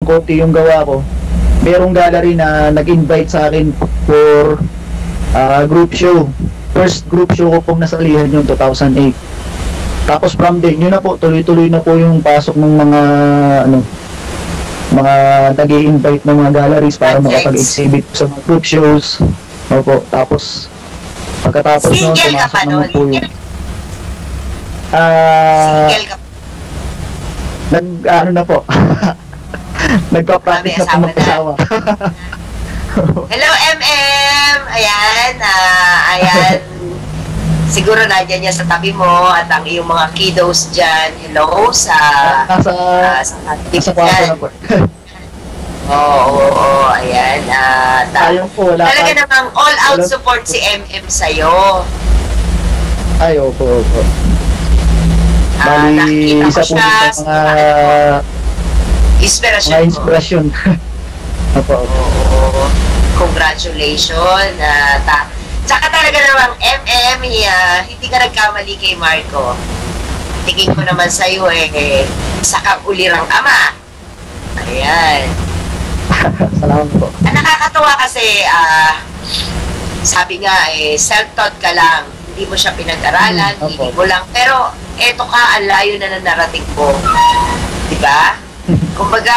konti yung gawa ko, merong gallery na nag-invite sa akin for group show. First group show ko pong nasalihan yung 2008. Tapos from then, yun na po, tuloy-tuloy na po yung pasok ng mga mga nag-i-invite ng mga galleries para makapag-exhibit sa mga group shows. Opo, tapos pagkatapos noon, pumasok naman po yung single ka pa. ano na po. Nagpa-practice na po mag-asawa. Hello, MM! Ayan, ayan. Siguro nandiyan niya sa tabi mo at ang iyong mga kiddos dyan. Hello sa nasa kwarto na po. Oo, ayan. Ayun po, wala talaga namang all-out support si MM sa'yo. Ay, opo. Bali, nakikita ko isa po siya sa mga inspirasyon. Opo. Oo. Congratulations. Tsaka talaga namang MM, hindi ka nagkamali kay Marco. Tingin ko naman sa'yo isa kang ulirang ama. Ayan. Salamat po. Nakakatuwa kasi, sabi nga self-taught ka lang. Hindi mo siya pinag-aralan, hindi mo lang. Pero, eto ka, ang layo na narating mo. Diba? Kumbaga,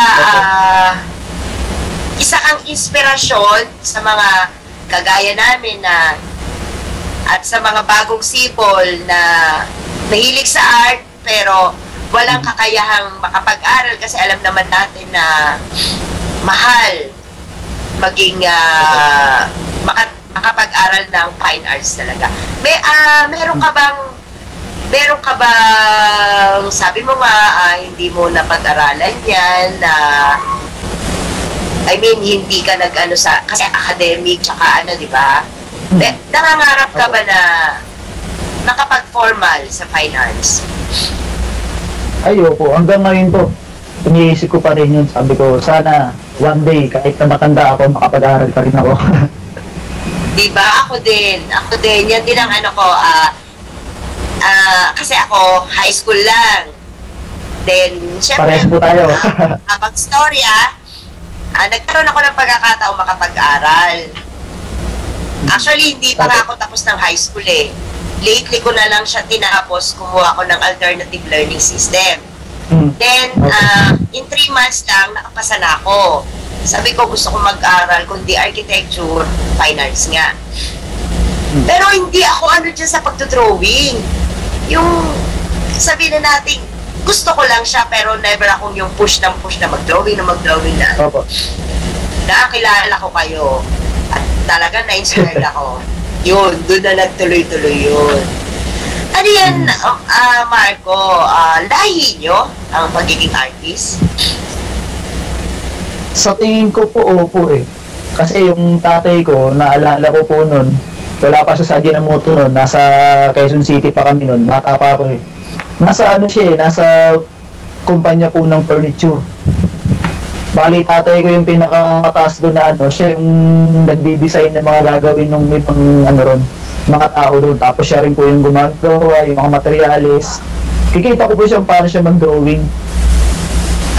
isa kang inspirasyon sa mga kagaya namin na at sa mga bagong sipol na mahilig sa art pero walang kakayahang makapag-aral kasi alam naman natin na mahal maging makapag-aral ng fine arts talaga. Meron ka bang sabi mo nga hindi mo napag-aralan yan na I mean, hindi ka nag-ano sa, kasi academic, tsaka di ba? Nangangarap ka ba na nakapag-formal sa fine arts? Ayoko, hanggang ngayon po, iniisip ko pa rin yun. Sabi ko, sana one day, kahit na matanda ako, makapag-aral pa rin ako. Diba? Ako din. Yan din ang ano ko, kasi ako, high school lang. Then, syempre, parehas po tayo. habang storya, nagkaroon ako ng pagkakataong makapag-aral. Actually, hindi pa nga ako tapos ng high school Lately ko na lang siya tinapos, kumuha ko ng alternative learning system. Then, in 3 months lang, nakapasa na ako. Sabi ko, gusto ko mag-aral, kundi architecture, fine arts nga. Pero hindi ako dyan sa pagdodrawing. Yung, sabihin na natin, gusto ko lang siya, pero never akong yung push na mag-drawing na. Opo. Nakakilala ko kayo. At talaga na-inspired ako. Yun, doon na nagtuloy-tuloy yun. Ano yan, Marco, lahi nyo ang pagiging artist? Sa tingin ko po, opo Kasi yung tatay ko, naalala ko po nun, wala pa siya sa Ajinomoto nun, nasa Quezon City pa kami nun, bata pa ako Nasa nasa kumpanya po ng furniture. Bali, tatay ko yung pinakamataas doon na siya yung nagdi-design ng mga gagawin ng mga tao doon. Tapos siya rin po yung gumagawa, yung mga materials. Kikita ko po siya paano siya mag-drawing.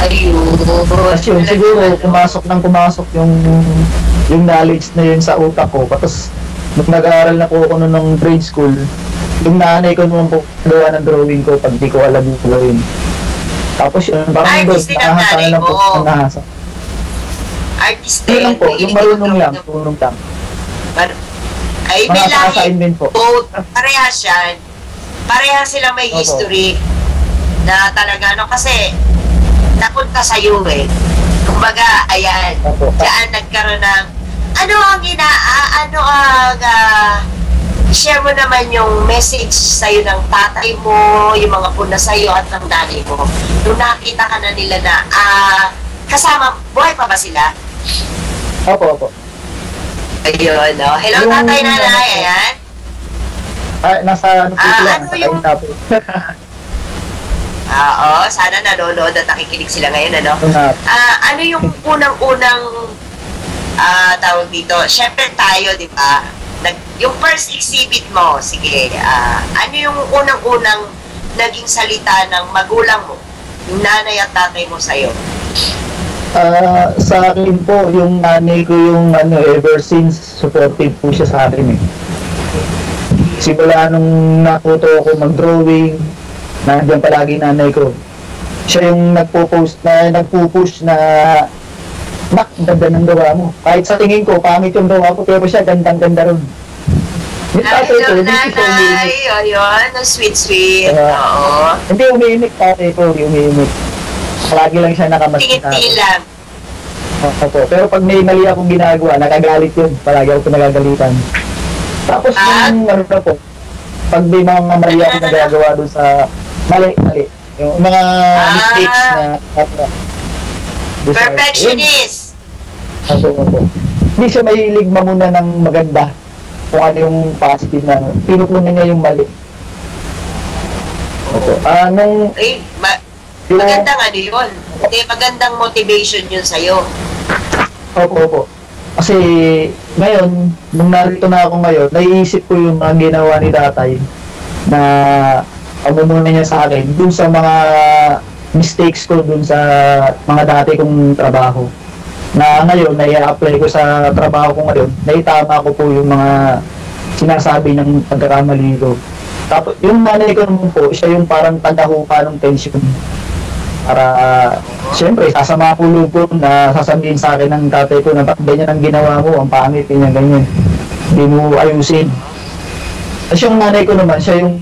Ayun. Kasi yun, siguro, pumasok yung knowledge na yun sa utak ko. Tapos, nung nag-aaral na po ako ng grade school, yung nanay ko naman po gawa ng drawing ko pag di ko alam yung gawin. Tapos yun, parang doon, nakahasa na lang po, nakahasa. Artist din. Lang po, yung marunong lang. Ay, bilangin both, parehas yan. Parehas silang may history na talaga, kasi napunta sa iyo Kumbaga, ayan, diyan nagkaroon ng, share mo naman yung message sa'yo ng tatay mo, yung mga puna sa'yo at ng nanay mo. Nung nakita ka na nila na, kasama, buhay pa ba sila? Opo. Ayun, no? Hello, tatay, nanay, ayan. Nasa lang, yung... Oo, sana nanonood at nakikinig sila ngayon, ano yung unang-unang tawag dito? Siyempre tayo, di ba? Yung first exhibit mo, sige, ano yung unang-unang naging salita ng magulang mo, yung nanay at tatay mo sa'yo? Sa akin po, yung nanay ko yung ever since supportive po siya sa akin eh. Simula nung natuto ako mag-drawing, nandiyan palagi nanay ko. Siya yung nagpo-push na Nak, ganda ng gawa mo. Kahit sa tingin ko, pangit yung gawa ko, pero siya gandang-ganda rin. Yung tatay ko, hindi siya umiimik. Ayun, ang sweet-sweet. Oo. Hindi umiimik, tatay ko, hindi umiimik. Palagi lang siya nakamas. Tingin-tingin lang. Opo. Pero pag may mali akong ginagawa, nakagalit yun. Palagi ako pinagagalitan. Tapos yung na po, pag may mga mali akong nagagawa doon sa mali. Yung mga mistakes na perfectionist. Opo. Hindi siya mahilig mamuna ng maganda kung ano yung positive na pinupunan niya yung mali. Opo. Magandang ano yun. Hindi, magandang motivation yun sa'yo. Opo. Kasi ngayon, nung narito na ako ngayon, naiisip ko yung mga ginawa ni tatay na pamumuna niya sa akin dun sa mga mistakes ko dun sa mga dati kong trabaho. Na ngayon, nai-apply ko sa trabaho ko ngayon, naitama ko po yung mga sinasabi ng pagkakamali ko. Tapos, yung nanay ko naman po, siya yung parang tagahupa ng tension. Para, siyempre, sasama ko loob ko na sasabihin sa akin ng tatay ko na bakit ganyan ang ginawa mo, ang pangit, ganyan. Hindi mo ayusin. Tapos yung nanay ko naman, siya yung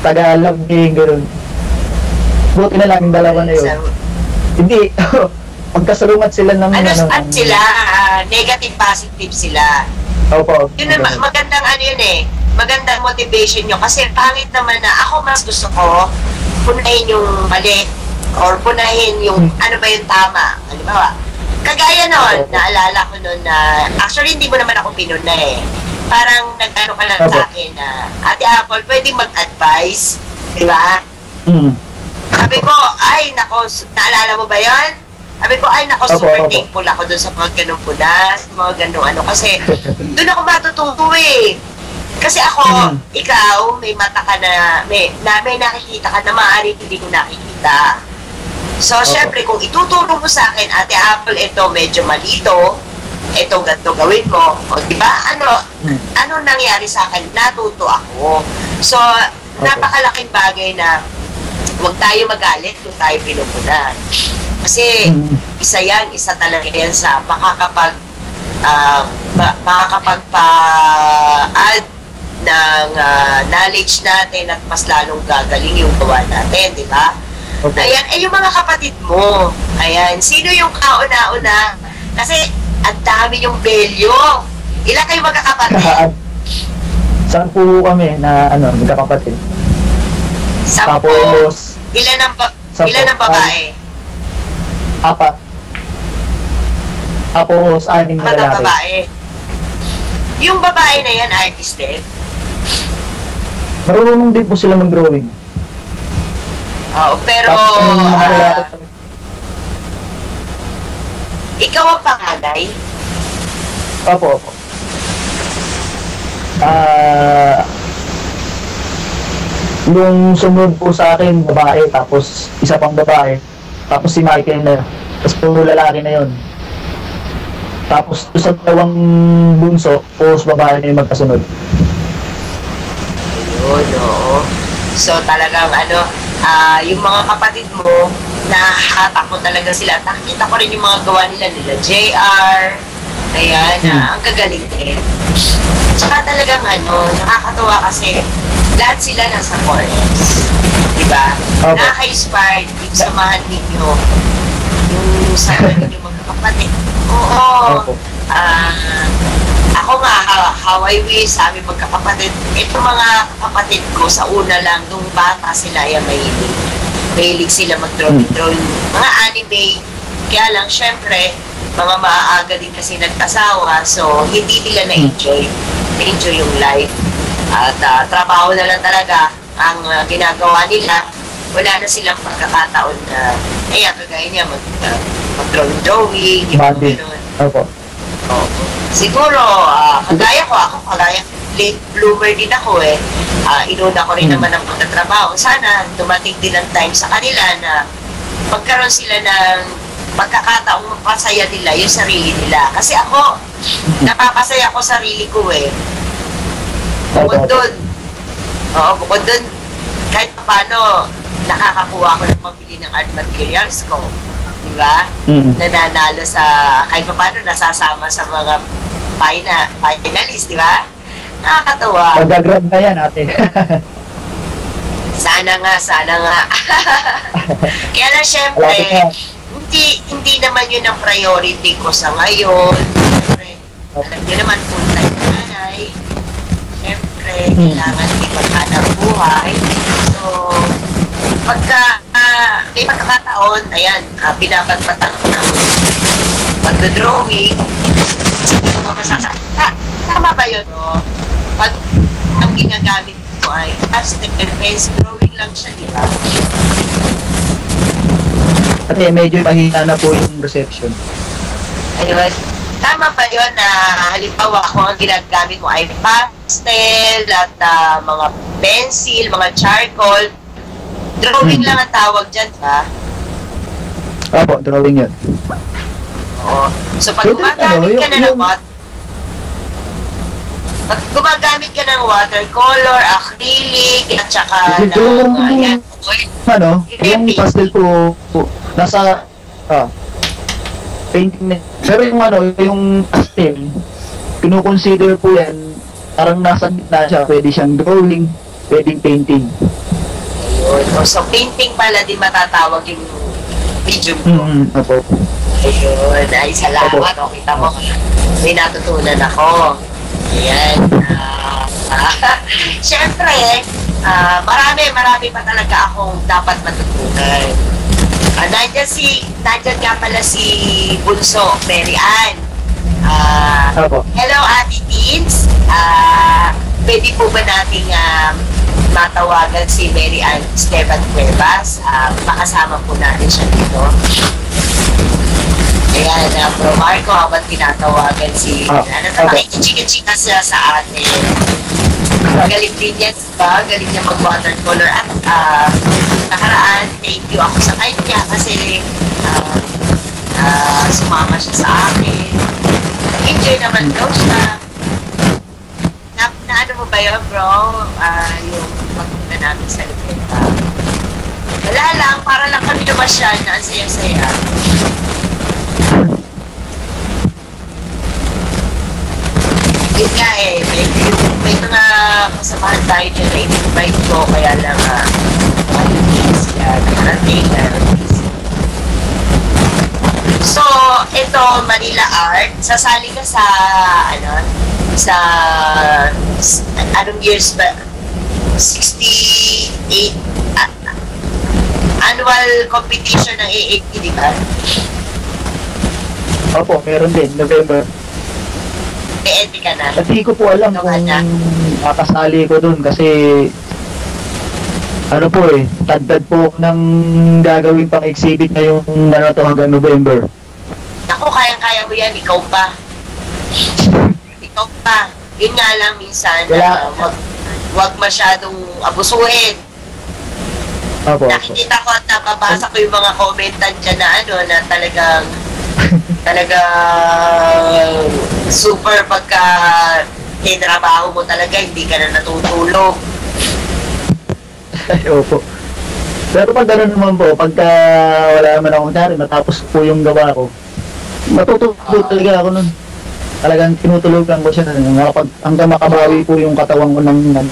taga-lambing, gano'n. Buti na lang yung dalawa na yun. Hindi, magkasalungat sila ng... Sila? Negative, positive sila. Opo. Yun na, magandang ano yun eh. Magandang motivation nyo. Kasi pangit naman na ako mas gusto ko punahin yung mali or punahin yung ano ba yung tama. Halimbawa, kagaya noon, naalala ko noon na actually hindi mo naman ako pinuna eh. Parang nag-ano ka lang sa akin na Ate Apple, pwede mag-advise, di ba? Sabi ko, ay nako, naalala mo ba yun? Sabi ko, ay nako, super thankful ako dun sa mga ganong punas, mga ganong ano, kasi dun ako matututo eh. Kasi ako, ikaw, may mata ka na, may nakikita ka na maaari hindi ko nakikita. So, syempre, kung ituturo mo sa akin, Ate Apple, ito medyo malito, ito ganito gawin mo, o diba, ano nangyari sa akin? Natuto ako. So, napakalaking bagay na huwag tayo magalit kung tayo pinupunan. Kasi, isa talaga yan sa makakapagpa-add ng knowledge natin at mas lalong gagaling yung gawa natin, di ba? Okay. Ayan, yung mga kapatid mo, ayan, sino yung kauna-una? Kasi, ang dami yung belyo. Ilan kayo magkakapatid? 10 kami na, magkakapatid. 10. Tapos, ilan ang babae? 4. Tapos, 6 na lalaki. Babae. Yung babae na yan, artist din? Marunong din po sila mag-drawing. Oo, pero... ikaw ang panganay? Opo. Yung sumunod po sa akin, babae, tapos isa pang babae, tapos si Michael na, tapos puro lalaki na yun. Tapos sa dalawang bunso, puro babae na yung magkasunod. Ayun, oo. So talagang yung mga kapatid mo, nahahatak mo talaga sila. Nakikita ko rin yung mga gawa nila JR. Ayan, ang gagaling din. Tsaka talagang nakakatawa kasi lahat sila nasa forest. Diba? Okay. Nakaka-inspired yung samahan ninyo. Yung samahan ninyo mga kapatid. Oo. Ako nga, how I wish, sabi magkakapatid. Ito mga kapatid ko, sa una lang, nung bata sila, mahilig sila mag-drawing. Mga anime. Kaya lang, syempre, mga maaaga din kasi nagkasawa, so hindi nila na-enjoy yung life. At trabaho na lang talaga ang ginagawa nila. Wala na silang pagkakataon na, kagaya niya, mag-drawing, Opo. Siguro, kagaya late bloomer din ako eh. Inuna ko rin naman ang pagtatrabaho. Sana dumating din ang time sa kanila na magkaroon sila ng pagkakataong mapasaya nila yung sarili nila. Kasi ako, napapasaya ko sarili ko eh. Bukod doon, bukod doon, kahit paano, nakakakuha ko ng pambili ng art materials ko. Diba? Nananalo sa, kahit paano, nasasama sa mga finalist, diba? Nakakatawa. Mag-grab na yan, ate. Sana nga. Kaya na syempre, hindi naman yun ang priority ko sa ngayon. Syempre, alam nyo naman full-time nanay. Syempre, kailangan ipaghanap buhay. So, pagka may pagkakataon, ayan, binabagpatan ko ng pagdodrawing. Tama ba yun, no? Pag ang ginagamit ko ay pastel pencil drawing lang siya, di ba? Kasi medyo mahina na po yung reception. Ayun. Tama ba yun na halimbawa kung ang ginagamit mo ay pastel at mga pencil, mga charcoal, drawing lang ang tawag dyan, ba? Opo, drawing yun. Oo. So pag gumagamit ka na ng gumagamit ka ng watercolor, acrylic, at saka ng ayan. Yung pastel po, nasa painting na. Pero yung pastel, kinukonsider po yan, parang nasa gitna siya, pwede siyang drawing, pwedeng painting. Ayun. So painting pala din matatawag yung medium ko. Opo. Ayun. Ay, salamat. O, kita mo, may natutunan ako. Ayan. Siyempre, marami pa talaga akong dapat matutunan. Nandyan nga pala si Bunso, Mary Ann. Hello, Ate Teens. Pwede po ba nating matawagan si Mary Ann Esteban Cuevas? Makasama po natin siya dito. Ayan, Bro Marco, habang tinatawagan si makikichika-chika siya sa atin. Galing din yan, diba? Galing niya mag-watercolor. At nakaraan, thank you ako sa kanya kasi sumama siya sa akin. Enjoy naman daw siya. Na ano mo ba yun, bro? Yung pagpunta namin sa event. Wala lang, para lang kami namasyal na ang saya-saya. Yun nga eh, may mga kasamahan tayo dyan na invite ko, kaya lang So, ito, Manila Art, sasali ka sa, anong years ba? 68 annual competition ng AAP, di ba? Opo, meron din, November. PNP ka na? Hindi ko po alam kung makasali ko dun kasi tagdad po ng gagawin pang exhibit na yung hanggang November. Ako, kayang-kaya mo yan, ikaw pa. Ikaw pa. Yun nga lang minsan, wag masyadong abusuhin. Opo. Nakikita ko at nababasa ko yung mga commentan dyan na talagang super pagka tinrabaho mo talaga, hindi ka na natutulog. Ay, opo. Pero pag gano'n naman po, pagka wala naman akong nangyari, matapos po yung gawa ko, matutulog talaga ako nun. Talagang tinutulogan ko siya hanggang makabawi po yung katawan ko ng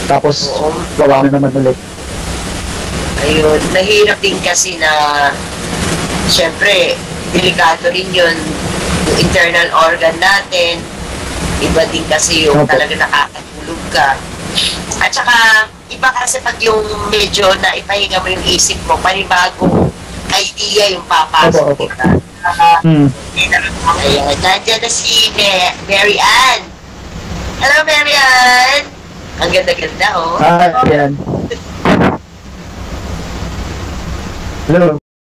tapos gawa na naman ulit. Ayun, nahirap din kasi na syempre, delikado rin yun, yung internal organ natin, iba din kasi yung talaga nakakatulog ka. At saka, iba kasi pag yung medyo na ipahinga mo yung isip mo, panibagong idea yung papasok kita. Ayan, nandiyan na si Mary Ann. Hello, Mary Ann! Ang ganda-ganda, oh. Ayan. Hello.